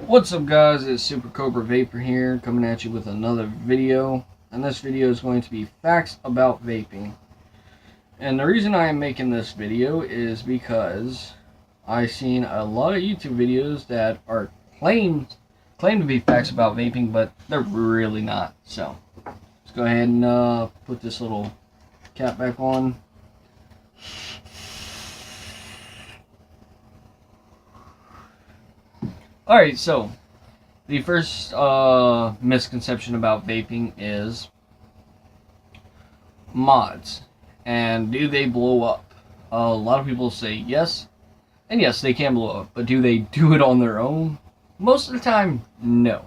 What's up guys, it's Super Cobra Vapor here, coming at you with another video. And this video is going to be facts about vaping. And the reason I am making this video is because I've seen a lot of YouTube videos that are claim to be facts about vaping, but they're really not. So let's go ahead and put this little cap back on. Alright, so the first misconception about vaping is mods. And do they blow up? A lot of people say yes. And yes, they can blow up. But do they do it on their own? Most of the time, no.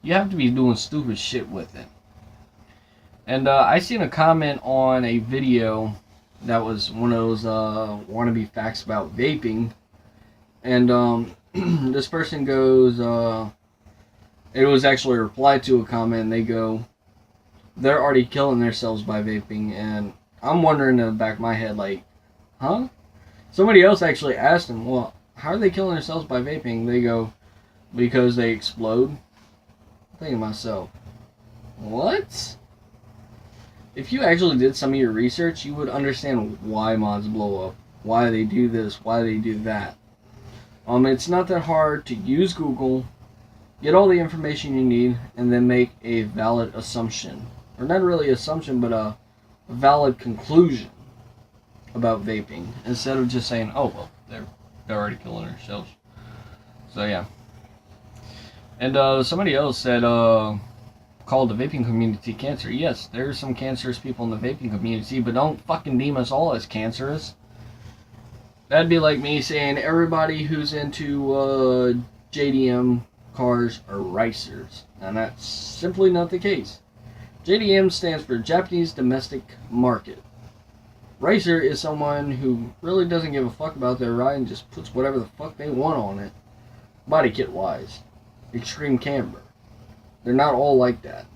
You have to be doing stupid shit with it. And I seen a comment on a video that was one of those wannabe facts about vaping. And this person goes, it was actually a reply to a comment, and they go, they're already killing themselves by vaping. And I'm wondering in the back of my head, like, huh? Somebody else actually asked them, well, how are they killing themselves by vaping? They go, because they explode. I'm thinking to myself, what? If you actually did some of your research, you would understand why mods blow up, why they do this, why they do that. It's not that hard to use Google, get all the information you need, and then make a valid assumption. Or not really assumption, but a valid conclusion about vaping. Instead of just saying, oh, well, they're already killing themselves. So, yeah. And somebody else said, called the vaping community cancer. Yes, there's some cancerous people in the vaping community, but don't fucking deem us all as cancerous. That'd be like me saying everybody who's into JDM cars are racers. And that's simply not the case. JDM stands for Japanese Domestic Market. Racer is someone who really doesn't give a fuck about their ride and just puts whatever the fuck they want on it. Body kit wise. Extreme camber. They're not all like that.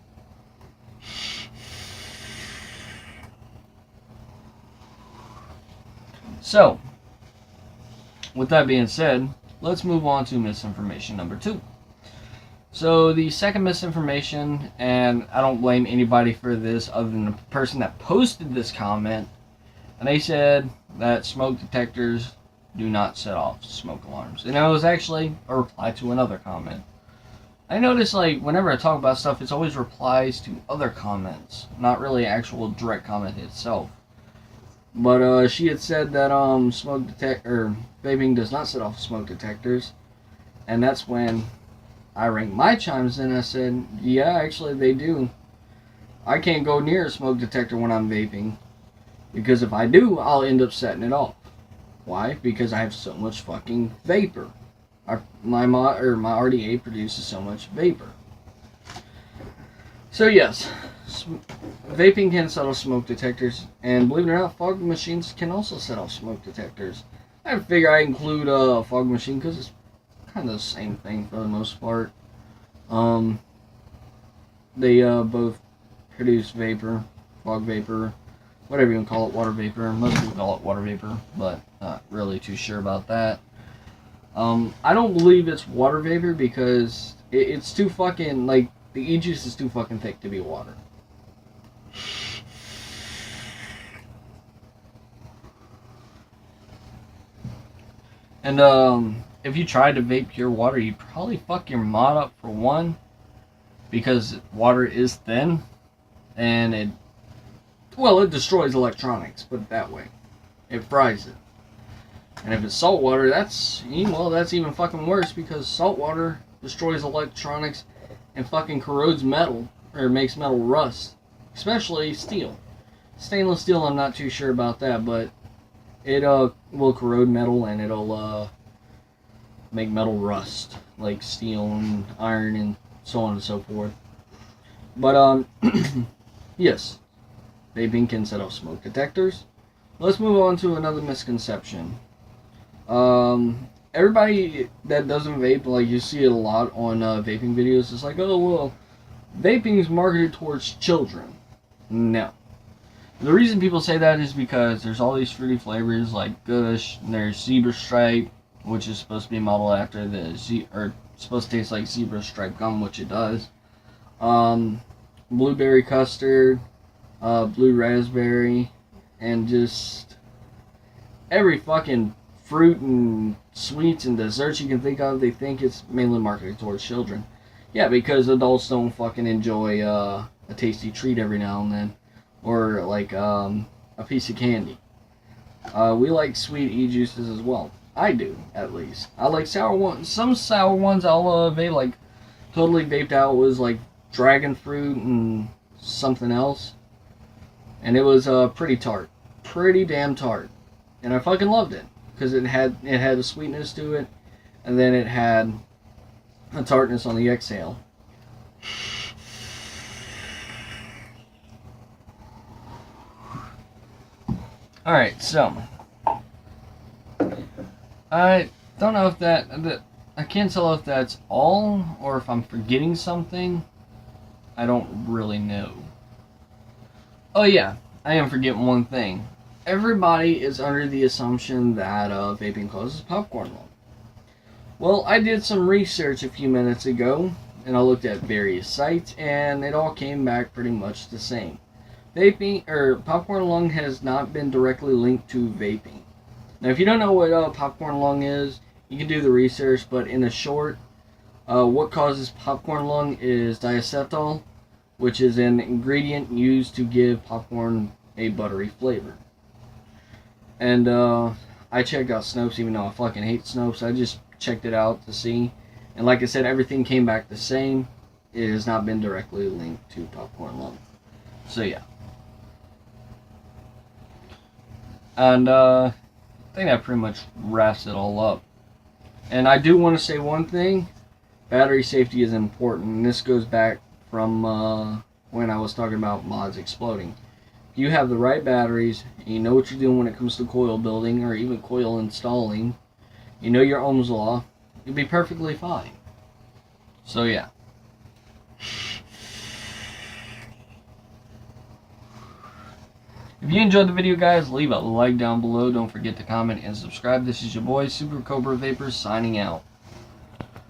So, with that being said, let's move on to misinformation number 2. So the second misinformation, and I don't blame anybody for this other than the person that posted this comment, and they said that smoke detectors do not set off smoke alarms. And it was actually a reply to another comment. I notice, like, whenever I talk about stuff, it's always replies to other comments, not really actual direct comment itself. But she had said that vaping does not set off smoke detectors, and that's when I rang my chimes in and I said, yeah, actually they do. I can't go near a smoke detector when I'm vaping, because if I do, I'll end up setting it off. Why? Because I have so much fucking vapor. My RDA produces so much vapor. So yes, vaping can set off smoke detectors, and believe it or not, fog machines can also set off smoke detectors. I figure I include a fog machine because it's kind of the same thing for the most part. They both produce vapor, fog vapor, whatever you want to call it, water vapor. Most people call it water vapor, but not really too sure about that. I don't believe it's water vapor because it's too fucking, like, the e-juice is too fucking thick to be water. And, if you tried to vape pure water, you'd probably fuck your mod up for one, because water is thin, and it destroys electronics, put it that way. It fries it. And if it's salt water, that's even fucking worse, because salt water destroys electronics and fucking corrodes metal, or makes metal rust, especially steel. Stainless steel, I'm not too sure about that, but it will corrode metal, and it'll make metal rust, like steel and iron and so on and so forth. But yes, vaping can set off smoke detectors. Let's move on to another misconception. Everybody that doesn't vape, like, you see it a lot on vaping videos, it's like, oh, well, vaping is marketed towards children. No. The reason people say that is because there's all these fruity flavors like Gush, and there's Zebra Stripe, which is supposed to be modeled after or supposed to taste like zebra stripe gum, which it does. Blueberry custard, blue raspberry, and just every fucking fruit and sweets and desserts you can think of. They think it's mainly marketed towards children. Yeah, because adults don't fucking enjoy a tasty treat every now and then, or like a piece of candy. We like sweet e-juices as well. I do, at least. I like sour ones. Some sour ones I'll vape, like totally vaped out was like dragon fruit and something else, and it was pretty tart, pretty damn tart, and I fucking loved it because it had a sweetness to it, and then it had a tartness on the exhale. Alright, so I don't know if I can't tell if that's all or if I'm forgetting something. I don't really know. Oh yeah, I am forgetting one thing. Everybody is under the assumption that vaping causes popcorn lung. Well, I did some research a few minutes ago, and I looked at various sites, and it all came back pretty much the same. Popcorn lung has not been directly linked to vaping. Now, if you don't know what popcorn lung is, you can do the research, but in a short, what causes popcorn lung is diacetyl, which is an ingredient used to give popcorn a buttery flavor. And I checked out Snopes, even though I fucking hate Snopes. I just checked it out to see. And like I said, everything came back the same. It has not been directly linked to popcorn lung. So yeah. And I think that pretty much wraps it all up. And I do want to say one thing. Battery safety is important. And this goes back from when I was talking about mods exploding. If you have the right batteries, and you know what you're doing when it comes to coil building or even coil installing, you know your Ohm's law, you'll be perfectly fine. So yeah. If you enjoyed the video, guys, leave a like down below. Don't forget to comment and subscribe. This is your boy, Super Cobra Vapor, signing out.